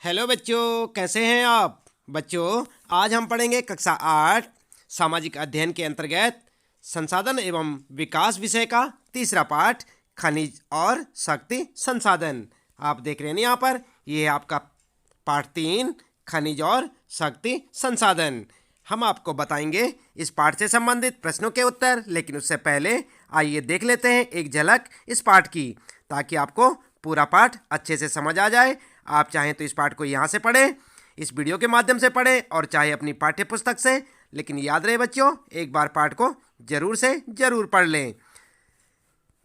Hello बच्चों, कैसे हैं आप? बच्चों, आज हम पढ़ेंगे कक्षा 8 सामाजिक अध्ययन के अंतर्गत संसाधन एवं विकास विषय का तीसरा पाठ खनिज और शक्ति संसाधन। आप देख रहे हैं यहाँ पर, ये है आपका पाठ 3 खनिज और शक्ति संसाधन। हम आपको बताएंगे इस पाठ से संबंधित प्रश्नों के उत्तर, लेकिन उससे पहले आइए देख लेते हैं एक झलक इस पाठ की, ताकि आपको पूरा पाठ अच्छे से समझ आ जाए। आप चाहें तो इस पाठ को यहाँ से पढ़ें, इस वीडियो के माध्यम से पढ़ें, और चाहे अपनी पाठ्य पुस्तक से। लेकिन याद रहे बच्चों, एक बार पाठ को जरूर से जरूर पढ़ लें।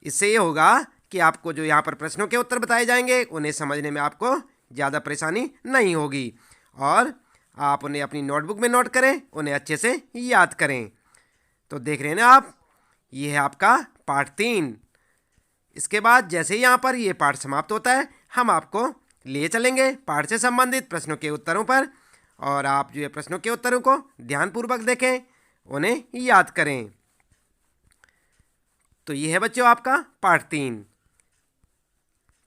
इससे ये होगा कि आपको जो यहाँ पर प्रश्नों के उत्तर बताए जाएंगे उन्हें समझने में आपको ज़्यादा परेशानी नहीं होगी, और आप उन्हें अपनी नोटबुक में नोट करें, उन्हें अच्छे से याद करें। तो देख रहे हैं ना आप, ये है आपका पाठ 3। इसके बाद जैसे ही यहाँ पर ये पाठ समाप्त होता है, हम आपको लिए चलेंगे पाठ से संबंधित प्रश्नों के उत्तरों पर, और आप जो है प्रश्नों के उत्तरों को ध्यानपूर्वक देखें, उन्हें याद करें। तो ये है बच्चों आपका पाठ 3।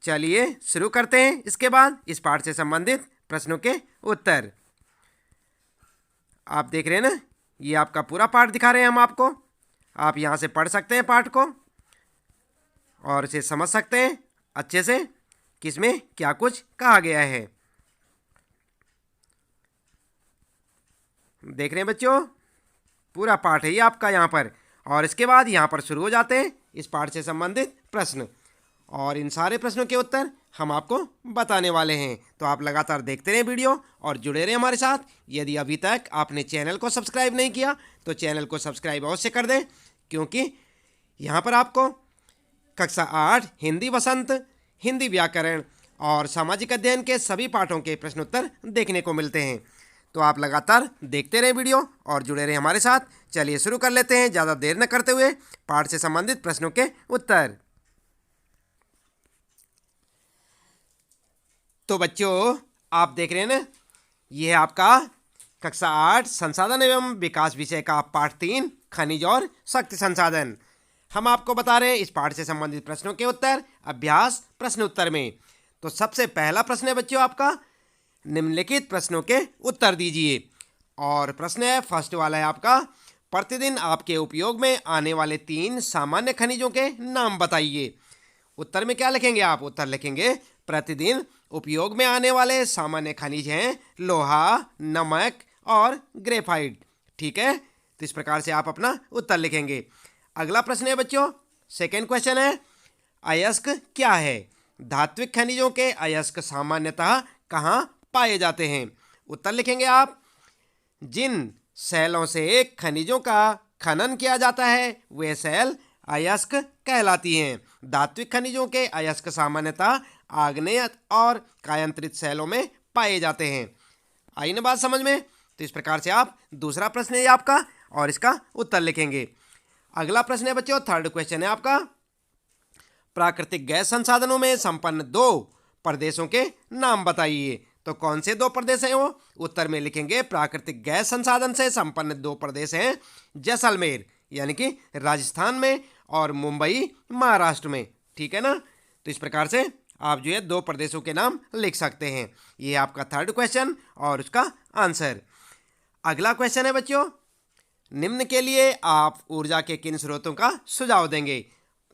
चलिए शुरू करते हैं इसके बाद इस पाठ से संबंधित प्रश्नों के उत्तर। आप देख रहे हैं ना, ये आपका पूरा पाठ दिखा रहे हैं हम आपको। आप यहाँ से पढ़ सकते हैं पाठ को और इसे समझ सकते हैं अच्छे से कि इसमें क्या कुछ कहा गया है। देख रहे हैं बच्चों, पूरा पाठ है ये आपका यहाँ पर। और इसके बाद यहाँ पर शुरू हो जाते हैं इस पाठ से संबंधित प्रश्न, और इन सारे प्रश्नों के उत्तर हम आपको बताने वाले हैं। तो आप लगातार देखते रहें वीडियो और जुड़े रहें हमारे साथ। यदि अभी तक आपने चैनल को सब्सक्राइब नहीं किया तो चैनल को सब्सक्राइब अवश्य कर दें, क्योंकि यहाँ पर आपको कक्षा 8 हिंदी वसंत, हिंदी व्याकरण और सामाजिक अध्ययन के सभी पाठों के प्रश्नोत्तर देखने को मिलते हैं। तो आप लगातार देखते रहें वीडियो और जुड़े रहें हमारे साथ। चलिए शुरू कर लेते हैं ज़्यादा देर न करते हुए पाठ से संबंधित प्रश्नों के उत्तर। तो बच्चों, आप देख रहे हैं ना, ये है आपका कक्षा 8 संसाधन एवं विकास विषय का पाठ 3 खनिज और शक्ति संसाधन। हम आपको बता रहे हैं इस पाठ से संबंधित प्रश्नों के उत्तर अभ्यास प्रश्न उत्तर में। तो सबसे पहला प्रश्न है बच्चों आपका, निम्नलिखित प्रश्नों के उत्तर दीजिए। और प्रश्न है, फर्स्ट वाला है आपका, प्रतिदिन आपके उपयोग में आने वाले 3 सामान्य खनिजों के नाम बताइए। उत्तर में क्या लिखेंगे आप? उत्तर लिखेंगे प्रतिदिन उपयोग में आने वाले सामान्य खनिज हैं लोहा, नमक और ग्रेफाइट। ठीक है, तो इस प्रकार से आप अपना उत्तर लिखेंगे। अगला प्रश्न है बच्चों, सेकेंड क्वेश्चन है, अयस्क क्या है? धात्विक खनिजों के अयस्क सामान्यतः कहाँ पाए जाते हैं? उत्तर लिखेंगे आप, जिन सेलों से खनिजों का खनन किया जाता है वे सेल अयस्क कहलाती हैं। धात्विक खनिजों के अयस्क सामान्यतः आग्नेय और कायांतरित सेलों में पाए जाते हैं। आई ना बात समझ में? तो इस प्रकार से आप दूसरा प्रश्न है आपका, और इसका उत्तर लिखेंगे। अगला प्रश्न है बच्चों, थर्ड क्वेश्चन है आपका, प्राकृतिक गैस संसाधनों में संपन्न 2 प्रदेशों के नाम बताइए। तो कौन से 2 प्रदेश हैं वो? उत्तर में लिखेंगे प्राकृतिक गैस संसाधन से संपन्न 2 प्रदेश हैं जैसलमेर यानी कि राजस्थान में, और मुंबई महाराष्ट्र में। ठीक है ना? तो इस प्रकार से आप जो है 2 प्रदेशों के नाम लिख सकते हैं। ये आपका थर्ड क्वेश्चन और उसका आंसर। अगला क्वेश्चन है बच्चों, निम्न के लिए आप ऊर्जा के किन स्रोतों का सुझाव देंगे?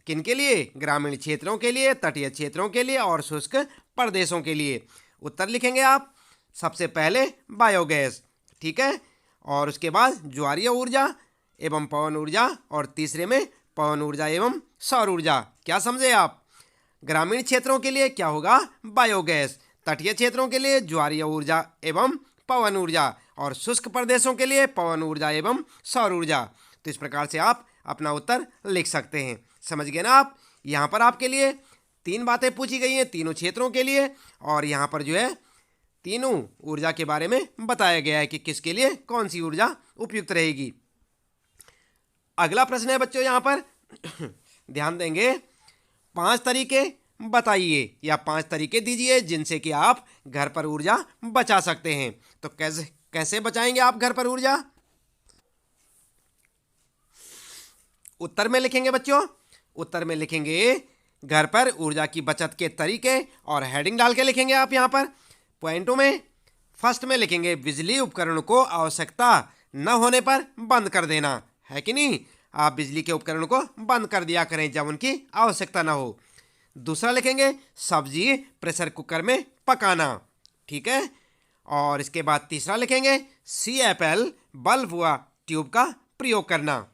किन के लिए? ग्रामीण क्षेत्रों के लिए, तटीय क्षेत्रों के लिए और शुष्क प्रदेशों के लिए। उत्तर लिखेंगे आप, सबसे पहले बायोगैस, ठीक है, और उसके बाद ज्वारीय ऊर्जा एवं पवन ऊर्जा, और तीसरे में पवन ऊर्जा एवं सौर ऊर्जा। क्या समझे आप? ग्रामीण क्षेत्रों के लिए क्या होगा? बायोगैस, तटीय क्षेत्रों के लिए ज्वारीय ऊर्जा एवं पवन ऊर्जा, और शुष्क प्रदेशों के लिए पवन ऊर्जा एवं सौर ऊर्जा। तो इस प्रकार से आप अपना उत्तर लिख सकते हैं। समझ गए ना आप? यहाँ पर आपके लिए 3 बातें पूछी गई हैं तीनों क्षेत्रों के लिए, और यहाँ पर जो है तीनों ऊर्जा के बारे में बताया गया है कि किसके लिए कौन सी ऊर्जा उपयुक्त रहेगी। अगला प्रश्न है बच्चों, यहाँ पर ध्यान देंगे, 5 तरीके बताइए या 5 तरीके दीजिए जिनसे कि आप घर पर ऊर्जा बचा सकते हैं। तो कैसे बचाएंगे आप घर पर ऊर्जा? उत्तर में लिखेंगे बच्चों, उत्तर में लिखेंगे घर पर ऊर्जा की बचत के तरीके, और हेडिंग डाल के लिखेंगे आप यहाँ पर। पॉइंटों में फर्स्ट में लिखेंगे बिजली उपकरण को आवश्यकता न होने पर बंद कर देना, है कि नहीं। आप बिजली के उपकरण को बंद कर दिया करें जब उनकी आवश्यकता ना हो। दूसरा लिखेंगे सब्जी प्रेशर कुकर में पकाना, ठीक है। और इसके बाद तीसरा लिखेंगे CFL बल्ब व ट्यूब का प्रयोग करना।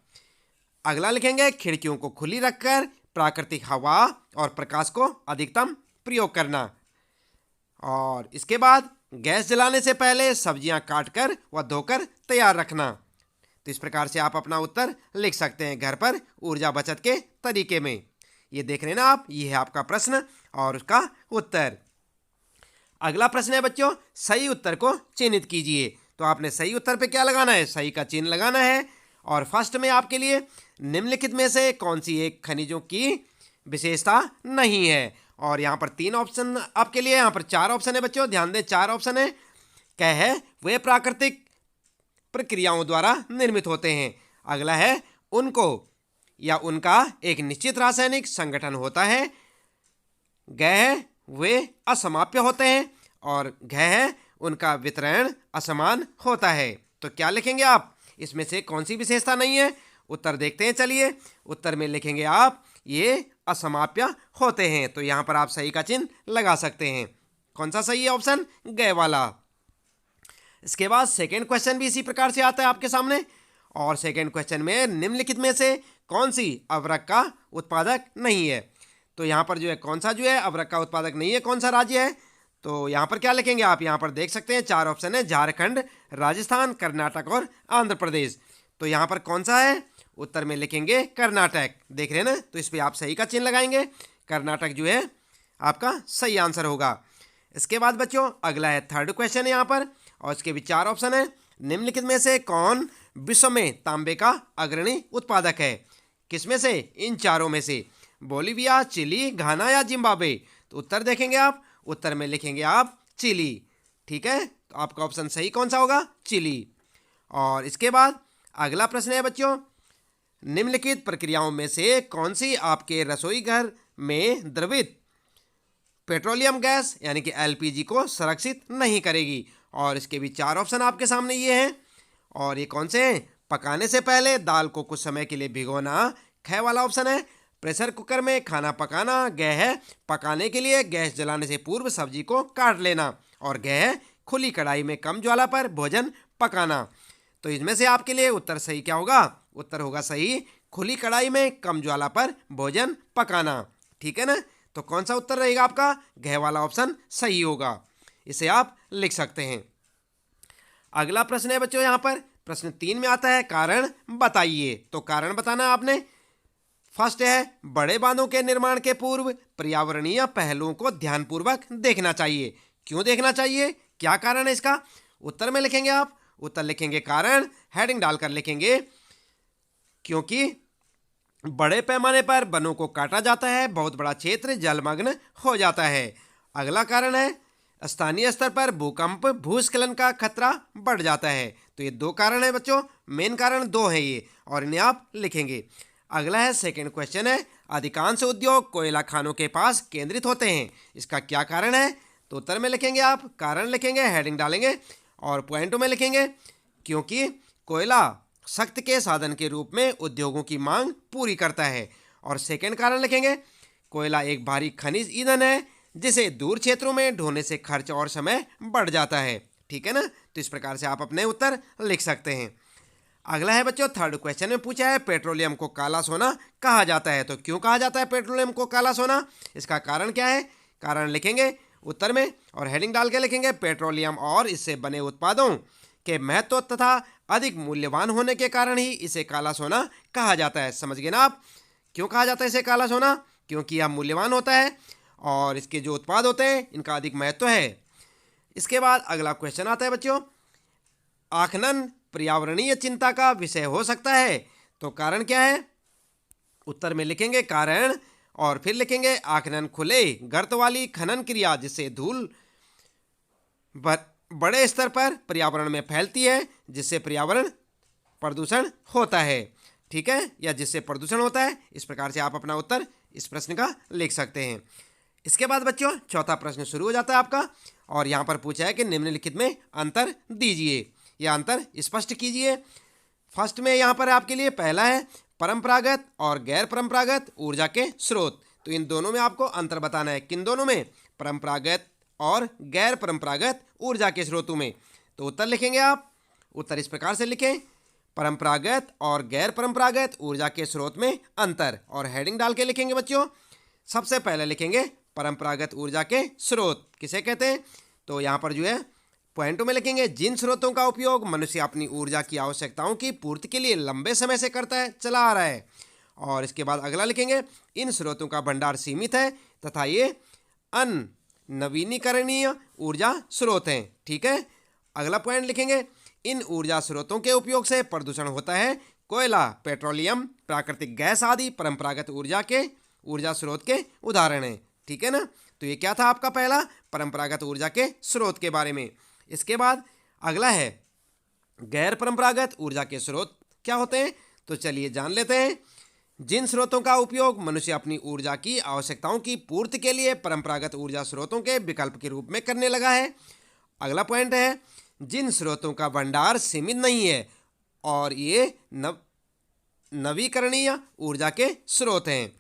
अगला लिखेंगे खिड़कियों को खुली रखकर प्राकृतिक हवा और प्रकाश को अधिकतम प्रयोग करना। और इसके बाद गैस जलाने से पहले सब्जियां काटकर व धोकर तैयार रखना। तो इस प्रकार से आप अपना उत्तर लिख सकते हैं घर पर ऊर्जा बचत के तरीके में। ये देख रहे हैं ना आप, ये है आपका प्रश्न और उसका उत्तर। अगला प्रश्न है बच्चों, सही उत्तर को चिन्हित कीजिए। तो आपने सही उत्तर पे क्या लगाना है, सही का चिन्ह लगाना है। और फर्स्ट में आपके लिए निम्नलिखित में से कौन सी एक खनिजों की विशेषता नहीं है। और यहाँ पर 3 ऑप्शन आपके लिए, यहाँ पर 4 ऑप्शन है बच्चों, ध्यान दें 4 ऑप्शन है। क्या है, वे प्राकृतिक प्रक्रियाओं द्वारा निर्मित होते हैं। अगला है उनको या उनका एक निश्चित रासायनिक संगठन होता है। ग है वे असमाप्य होते हैं। और घ है उनका वितरण असमान होता है। तो क्या लिखेंगे आप, इसमें से कौन सी विशेषता नहीं है। उत्तर देखते हैं, चलिए। उत्तर में लिखेंगे आप ये असमाप्य होते हैं। तो यहाँ पर आप सही का चिन्ह लगा सकते हैं। कौन सा सही है, ऑप्शन ग वाला। इसके बाद सेकेंड क्वेश्चन भी इसी प्रकार से आता है आपके सामने। और सेकेंड क्वेश्चन में निम्नलिखित में से कौन सी अवरक का उत्पादक नहीं है। तो यहाँ पर जो है कौन सा जो है अवरक का उत्पादक नहीं है, कौन सा राज्य है। तो यहाँ पर क्या लिखेंगे आप, यहाँ पर देख सकते हैं 4 ऑप्शन है, झारखंड, राजस्थान, कर्नाटक और आंध्र प्रदेश। तो यहाँ पर कौन सा है, उत्तर में लिखेंगे कर्नाटक। देख रहे हैं ना, तो इस पर आप सही का चिन्ह लगाएंगे। कर्नाटक जो है आपका सही आंसर होगा। इसके बाद बच्चों अगला है थर्ड क्वेश्चन है यहाँ पर, और इसके भी 4 ऑप्शन है। निम्नलिखित में से कौन विश्व में तांबे का अग्रणी उत्पादक है। किसमें से, इन चारों में से, बोलीविया, चिली, घाना या जिम्बाब्वे। तो उत्तर देखेंगे आप, उत्तर में लिखेंगे आप चिली, ठीक है। तो आपका ऑप्शन सही कौन सा होगा, चिली। और इसके बाद अगला प्रश्न है बच्चों, निम्नलिखित प्रक्रियाओं में से कौन सी आपके रसोई घर में द्रवित पेट्रोलियम गैस यानी कि LPG को संरक्षित नहीं करेगी। और इसके भी 4 ऑप्शन आपके सामने ये हैं। और ये कौन से हैं, पकाने से पहले दाल को कुछ समय के लिए भिगोना, ख वाला ऑप्शन है। प्रेशर कुकर में खाना पकाना, ग है पकाने के लिए गैस जलाने से पूर्व सब्जी को काट लेना, और ग है खुली कढ़ाई में कम ज्वाला पर भोजन पकाना। तो इसमें से आपके लिए उत्तर सही क्या होगा, उत्तर होगा सही खुली कढ़ाई में कम ज्वाला पर भोजन पकाना, ठीक है ना। तो कौन सा उत्तर रहेगा आपका, घ वाला ऑप्शन सही होगा। इसे आप लिख सकते हैं। अगला प्रश्न है बच्चों, यहाँ पर प्रश्न 3 में आता है कारण बताइए। तो कारण बताना आपने। फर्स्ट है बड़े बांधों के निर्माण के पूर्व पर्यावरणीय पहलुओं को ध्यानपूर्वक देखना चाहिए। क्यों देखना चाहिए, क्या कारण है इसका। उत्तर में लिखेंगे आप, उत्तर लिखेंगे कारण, हेडिंग डालकर लिखेंगे क्योंकि बड़े पैमाने पर वनों को काटा जाता है, बहुत बड़ा क्षेत्र जलमग्न हो जाता है। अगला कारण है स्थानीय स्तर पर भूकंप भूस्खलन का खतरा बढ़ जाता है। तो ये 2 कारण है बच्चों, मेन कारण 2 है ये, और इन्हें आप लिखेंगे। अगला है सेकंड क्वेश्चन है, अधिकांश उद्योग कोयला खानों के पास केंद्रित होते हैं, इसका क्या कारण है। तो उत्तर में लिखेंगे आप, कारण लिखेंगे, हेडिंग डालेंगे और पॉइंटों में लिखेंगे क्योंकि कोयला शक्ति के साधन के रूप में उद्योगों की मांग पूरी करता है। और सेकंड कारण लिखेंगे, कोयला एक भारी खनिज ईंधन है जिसे दूर क्षेत्रों में ढोने से खर्च और समय बढ़ जाता है, ठीक है ना। तो इस प्रकार से आप अपने उत्तर लिख सकते हैं। अगला है बच्चों थर्ड क्वेश्चन में पूछा है पेट्रोलियम को काला सोना कहा जाता है। तो क्यों कहा जाता है पेट्रोलियम को काला सोना, इसका कारण क्या है, कारण लिखेंगे उत्तर में और हेडिंग डाल के लिखेंगे पेट्रोलियम और इससे बने उत्पादों के महत्व तथा अधिक मूल्यवान होने के कारण ही इसे काला सोना कहा जाता है। समझ गए ना आप, क्यों कहा जाता है इसे काला सोना, क्योंकि यह मूल्यवान होता है और इसके जो उत्पाद होते हैं इनका अधिक महत्व है। इसके बाद अगला क्वेश्चन आता है बच्चों, आखनन पर्यावरणीय चिंता का विषय हो सकता है। तो कारण क्या है, उत्तर में लिखेंगे कारण और फिर लिखेंगे आखनन खुले गर्त वाली खनन क्रिया जिससे धूल बड़े स्तर पर पर्यावरण में फैलती है जिससे पर्यावरण प्रदूषण होता है, ठीक है, या जिससे प्रदूषण होता है। इस प्रकार से आप अपना उत्तर इस प्रश्न का लिख सकते हैं। इसके बाद बच्चों चौथा प्रश्न शुरू हो जाता है आपका, और यहाँ पर पूछा है कि निम्नलिखित में अंतर दीजिए या अंतर स्पष्ट कीजिए। फर्स्ट में यहाँ पर आपके लिए पहला है परंपरागत और गैर परंपरागत ऊर्जा के स्रोत। तो इन दोनों में आपको अंतर बताना है। किन दोनों में? परंपरागत और गैर परंपरागत ऊर्जा के स्रोतों में। तो उत्तर लिखेंगे आप। उत्तर इस प्रकार से लिखें, परंपरागत और गैर परंपरागत ऊर्जा के स्रोत में अंतर, और हेडिंग डाल के लिखेंगे बच्चों। सबसे पहले लिखेंगे परंपरागत ऊर्जा के स्रोत किसे कहते हैं। तो यहाँ पर जो है पॉइंटों में लिखेंगे, जिन स्रोतों का उपयोग मनुष्य अपनी ऊर्जा की आवश्यकताओं की पूर्ति के लिए लंबे समय से करता है, चला आ रहा है। और इसके बाद अगला लिखेंगे, इन स्रोतों का भंडार सीमित है तथा ये अनवीनीकरणीय ऊर्जा स्रोत हैं। ठीक है। अगला पॉइंट लिखेंगे, इन ऊर्जा स्रोतों के उपयोग से प्रदूषण होता है। कोयला, पेट्रोलियम, प्राकृतिक गैस आदि परंपरागत ऊर्जा स्रोत के उदाहरण हैं। ठीक है ना। तो ये क्या था आपका पहला, परंपरागत ऊर्जा के स्रोत के बारे में। इसके बाद अगला है गैर परंपरागत ऊर्जा के स्रोत क्या होते हैं। तो चलिए जान लेते हैं। जिन स्रोतों का उपयोग मनुष्य अपनी ऊर्जा की आवश्यकताओं की पूर्ति के लिए परंपरागत ऊर्जा स्रोतों के विकल्प के रूप में करने लगा है। अगला पॉइंट है, जिन स्रोतों का भंडार सीमित नहीं है और ये नवीकरणीय ऊर्जा के स्रोत हैं।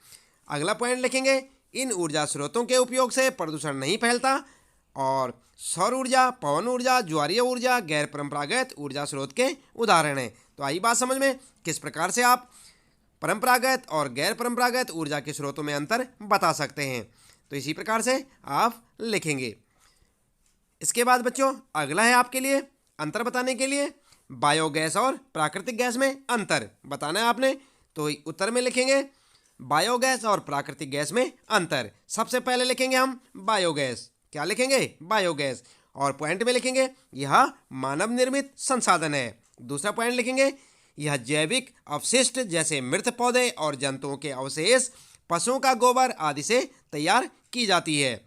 अगला पॉइंट लिखेंगे, इन ऊर्जा स्रोतों के उपयोग से प्रदूषण नहीं फैलता। और सौर ऊर्जा, पवन ऊर्जा, ज्वारीय ऊर्जा गैर परंपरागत ऊर्जा स्रोत के उदाहरण हैं। तो आई बात समझ में किस प्रकार से आप परंपरागत और गैर परंपरागत ऊर्जा के स्रोतों में अंतर बता सकते हैं। तो इसी प्रकार से आप लिखेंगे। इसके बाद बच्चों अगला है आपके लिए अंतर बताने के लिए, बायोगैस और प्राकृतिक गैस में अंतर बताना है आपने। तो उत्तर में लिखेंगे बायोगैस और प्राकृतिक गैस में अंतर। सबसे पहले लिखेंगे हम बायोगैस। क्या लिखेंगे? बायोगैस। और पॉइंट में लिखेंगे यह मानव निर्मित संसाधन है। दूसरा पॉइंट लिखेंगे यह जैविक अवशिष्ट जैसे मृत पौधे और जंतुओं के अवशेष, पशुओं का गोबर आदि से तैयार की जाती है।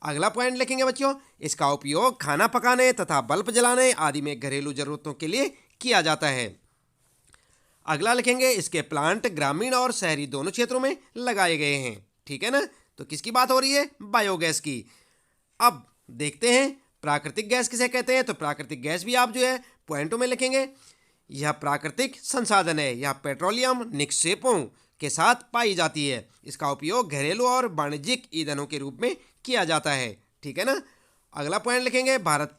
अगला पॉइंट लिखेंगे बच्चों, इसका उपयोग खाना पकाने तथा बल्ब जलाने आदि में घरेलू जरूरतों के लिए किया जाता है। अगला लिखेंगे इसके प्लांट ग्रामीण और शहरी दोनों क्षेत्रों में लगाए गए हैं। ठीक है ना। तो किसकी बात हो रही है? बायोगैस की। अब देखते हैं प्राकृतिक गैस किसे कहते हैं। तो प्राकृतिक गैस भी आप जो है पॉइंटों में लिखेंगे, यह प्राकृतिक संसाधन है। यह पेट्रोलियम निक्षेपों के साथ पाई जाती है। इसका उपयोग घरेलू और वाणिज्यिक ईंधनों के रूप में किया जाता है। ठीक है ना। अगला पॉइंट लिखेंगे, भारत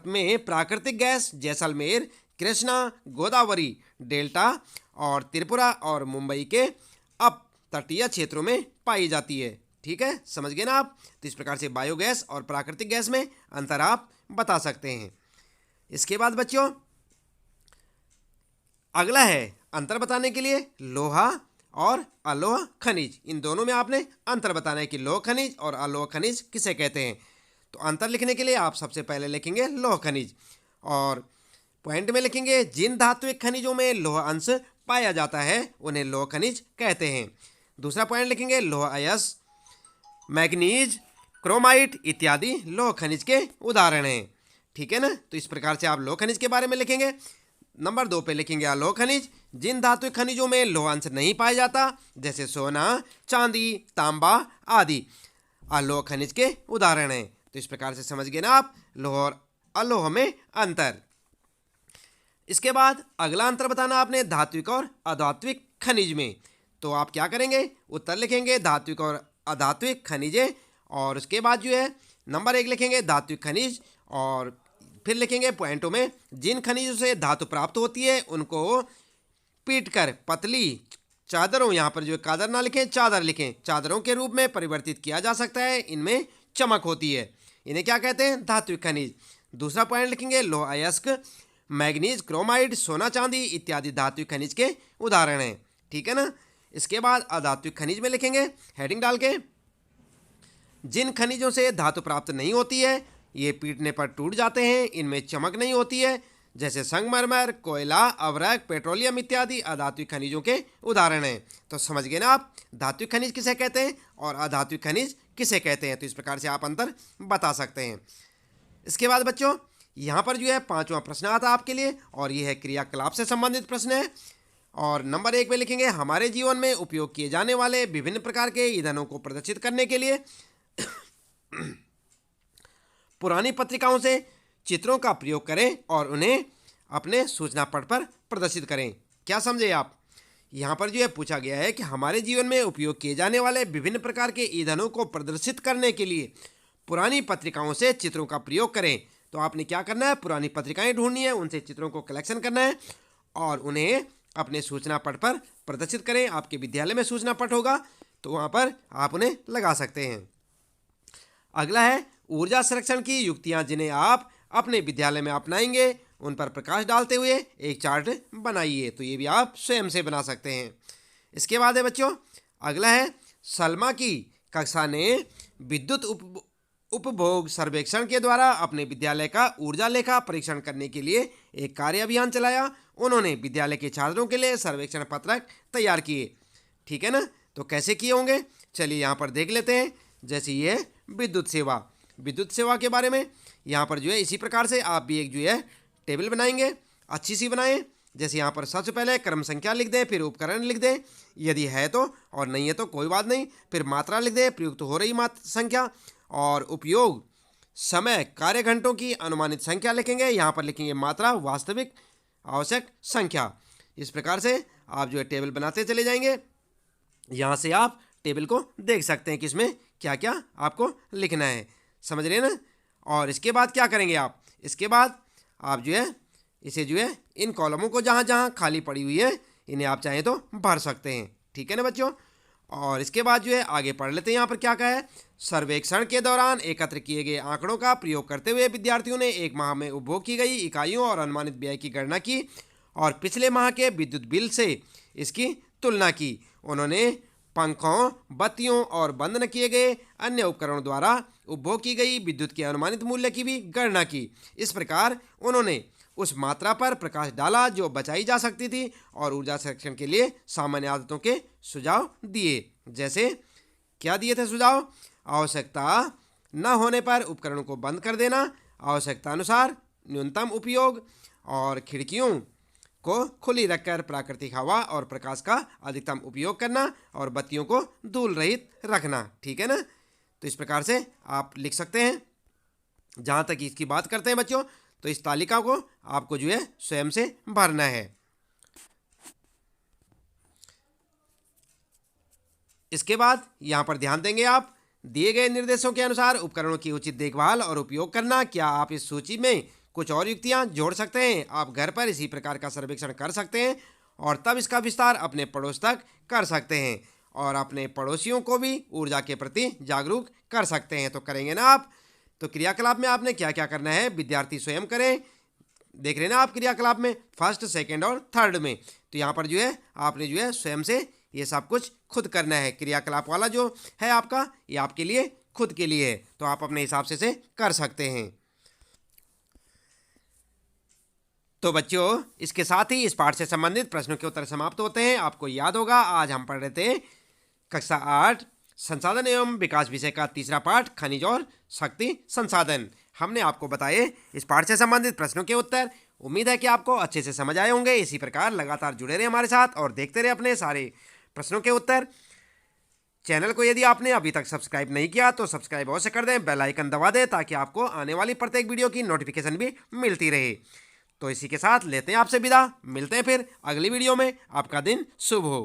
में प्राकृतिक गैस जैसलमेर, कृष्णा, गोदावरी डेल्टा और त्रिपुरा और मुंबई के अप तटीय क्षेत्रों में पाई जाती है। ठीक है, समझ गए ना आप। तो इस प्रकार से बायोगैस और प्राकृतिक गैस में अंतर आप बता सकते हैं। इसके बाद बच्चों अगला है अंतर बताने के लिए लोहा और अलोह खनिज। इन दोनों में आपने अंतर बताना है कि लोह खनिज और अलोह खनिज किसे कहते हैं। तो अंतर लिखने के लिए आप सबसे पहले लिखेंगे लोह खनिज, और पॉइंट में लिखेंगे जिन धात्विक खनिजों में लोह अंश पाया जाता है उन्हें लोह खनिज कहते हैं। दूसरा पॉइंट लिखेंगे लोह अयस्क, मैग्नीज, क्रोमाइट इत्यादि लोह खनिज के उदाहरण हैं। ठीक है ना। तो इस प्रकार से आप लोह खनिज के बारे में लिखेंगे। नंबर 2 पे लिखेंगे अलोह खनिज, जिन धात्विक खनिजों में लोह अंश नहीं पाया जाता जैसे सोना, चांदी, तांबा आदि अलोह खनिज के उदाहरण हैं। तो इस प्रकार से समझ गए ना आप लोह और अलोह में अंतर। इसके बाद अगला अंतर बताना आपने धात्विक और अधात्विक खनिज में। तो आप क्या करेंगे, उत्तर लिखेंगे धात्विक और अधात्विक खनिजें, और उसके बाद जो है नंबर 1 लिखेंगे धात्विक खनिज, और फिर लिखेंगे पॉइंटों में जिन खनिजों से धातु प्राप्त होती है उनको पीटकर पतली चादरों, यहाँ पर जो कादर ना लिखें चादर लिखें, चादरों के रूप में परिवर्तित किया जा सकता है। इनमें चमक होती है, इन्हें क्या कहते हैं? धात्विक खनिज। दूसरा पॉइंट लिखेंगे लोह अयस्क, मैग्नीज, क्रोमाइड, सोना, चांदी इत्यादि धात्विक खनिज के उदाहरण हैं। ठीक है ना। इसके बाद अधात्विक खनिज में लिखेंगे हेडिंग डाल के, जिन खनिजों से धातु प्राप्त नहीं होती है ये पीटने पर टूट जाते हैं, इनमें चमक नहीं होती है, जैसे संगमरमर, कोयला, अवरक, पेट्रोलियम इत्यादि अधात्विक खनिजों के उदाहरण हैं। तो समझ गए ना आप धात्विक खनिज किसे कहते हैं और अधात्विक खनिज किसे कहते हैं। तो इस प्रकार से आप अंतर बता सकते हैं। इसके बाद बच्चों यहाँ पर जो है 5वां प्रश्न आता है आपके लिए, और यह है क्रियाकलाप से संबंधित प्रश्न है। और नंबर 1 पे लिखेंगे हमारे जीवन में उपयोग किए जाने वाले विभिन्न प्रकार के ईंधनों को प्रदर्शित करने के लिए पुरानी पत्रिकाओं से चित्रों का प्रयोग करें और उन्हें अपने सूचना पट पर प्रदर्शित करें। क्या समझे आप? यहाँ पर जो है पूछा गया है कि हमारे जीवन में उपयोग किए जाने वाले विभिन्न प्रकार के ईंधनों को प्रदर्शित करने के लिए पुरानी पत्रिकाओं से चित्रों का प्रयोग करें। तो आपने क्या करना है? पुरानी पत्रिकाएं ढूंढनी है, उनसे चित्रों को कलेक्शन करना है और उन्हें अपने सूचना पट पर प्रदर्शित करें। आपके विद्यालय में सूचना पट होगा तो वहाँ पर आप उन्हें लगा सकते हैं। अगला है ऊर्जा संरक्षण की युक्तियाँ जिन्हें आप अपने विद्यालय में अपनाएंगे, उन पर प्रकाश डालते हुए एक चार्ट बनाइए। तो ये भी आप स्वयं से बना सकते हैं। इसके बाद है बच्चों, अगला है सलमा की कक्षा ने विद्युत उपभोग सर्वेक्षण के द्वारा अपने विद्यालय का ऊर्जा लेखा परीक्षण करने के लिए एक कार्य अभियान चलाया। उन्होंने विद्यालय के छात्रों के लिए सर्वेक्षण पत्रक तैयार किए। ठीक है ना? तो कैसे किए होंगे चलिए यहाँ पर देख लेते हैं। जैसे ये विद्युत सेवा के बारे में यहाँ पर जो है इसी प्रकार से आप भी एक जो है टेबल बनाएंगे, अच्छी सी बनाएं। जैसे यहाँ पर सबसे पहले क्रम संख्या लिख दें, फिर उपकरण लिख दें यदि है तो, और नहीं है तो कोई बात नहीं, फिर मात्रा लिख दें, प्रयुक्त हो रही मात्रा संख्या, और उपयोग समय कार्य घंटों की अनुमानित संख्या लिखेंगे। यहाँ पर लिखेंगे मात्रा वास्तविक आवश्यक संख्या। इस प्रकार से आप जो है टेबल बनाते चले जाएंगे। यहाँ से आप टेबल को देख सकते हैं कि इसमें क्या क्या आपको लिखना है। समझ रहे हैं ना? और इसके बाद क्या करेंगे आप? इसके बाद आप जो है इसे जो है इन कॉलमों को जहाँ जहाँ खाली पड़ी हुई है इन्हें आप चाहें तो भर सकते हैं। ठीक है ना बच्चों? और इसके बाद जो है आगे पढ़ लेते हैं। यहाँ पर क्या कहा है? सर्वेक्षण के दौरान एकत्र किए गए आंकड़ों का प्रयोग करते हुए विद्यार्थियों ने एक माह में उपभोग की गई इकाइयों और अनुमानित व्यय की गणना की और पिछले माह के विद्युत बिल से इसकी तुलना की। उन्होंने पंखों, बत्तियों और बंद न किए गए अन्य उपकरणों द्वारा उपभोग की गई विद्युत के अनुमानित मूल्य की भी गणना की। इस प्रकार उन्होंने उस मात्रा पर प्रकाश डाला जो बचाई जा सकती थी और ऊर्जा संरक्षण के लिए सामान्य आदतों के सुझाव दिए। जैसे क्या दिए थे सुझाव? आवश्यकता न होने पर उपकरणों को बंद कर देना, आवश्यकता अनुसार न्यूनतम उपयोग, और खिड़कियों को खुली रखकर प्राकृतिक हवा और प्रकाश का अधिकतम उपयोग करना, और बत्तियों को धूल रहित रखना। ठीक है ना? तो इस प्रकार से आप लिख सकते हैं। जहाँ तक इसकी बात करते हैं बच्चों, तो इस तालिका को आपको जो है स्वयं से भरना है। इसके बाद यहाँ पर ध्यान देंगे आप दिए गए निर्देशों के अनुसार उपकरणों की उचित देखभाल और उपयोग करना। क्या आप इस सूची में कुछ और युक्तियाँ जोड़ सकते हैं? आप घर पर इसी प्रकार का सर्वेक्षण कर सकते हैं और तब इसका विस्तार अपने पड़ोस तक कर सकते हैं और अपने पड़ोसियों को भी ऊर्जा के प्रति जागरूक कर सकते हैं। तो करेंगे ना आप? तो क्रियाकलाप में आपने क्या क्या करना है विद्यार्थी स्वयं करें। देख रहे हैं ना आप क्रियाकलाप में फर्स्ट, सेकंड और थर्ड में। तो यहाँ पर जो है आपने जो है स्वयं से ये सब कुछ खुद करना है। क्रियाकलाप वाला जो है आपका ये आपके लिए खुद के लिए है, तो आप अपने हिसाब से कर सकते हैं। तो बच्चों इसके साथ ही इस पाठ से संबंधित प्रश्नों के उत्तर समाप्त होते हैं। आपको याद होगा आज हम पढ़ रहे थे कक्षा 8 संसाधन एवं विकास विषय का तीसरा पाठ खनिज और शक्ति संसाधन। हमने आपको बताए इस पाठ से संबंधित प्रश्नों के उत्तर। उम्मीद है कि आपको अच्छे से समझ आए होंगे। इसी प्रकार लगातार जुड़े रहे हमारे साथ और देखते रहे अपने सारे प्रश्नों के उत्तर। चैनल को यदि आपने अभी तक सब्सक्राइब नहीं किया तो सब्सक्राइब अवश्य कर दें, बेल आइकन दबा दें ताकि आपको आने वाली प्रत्येक वीडियो की नोटिफिकेशन भी मिलती रहे। तो इसी के साथ लेते हैं आपसे विदा। मिलते हैं फिर अगली वीडियो में। आपका दिन शुभ हो।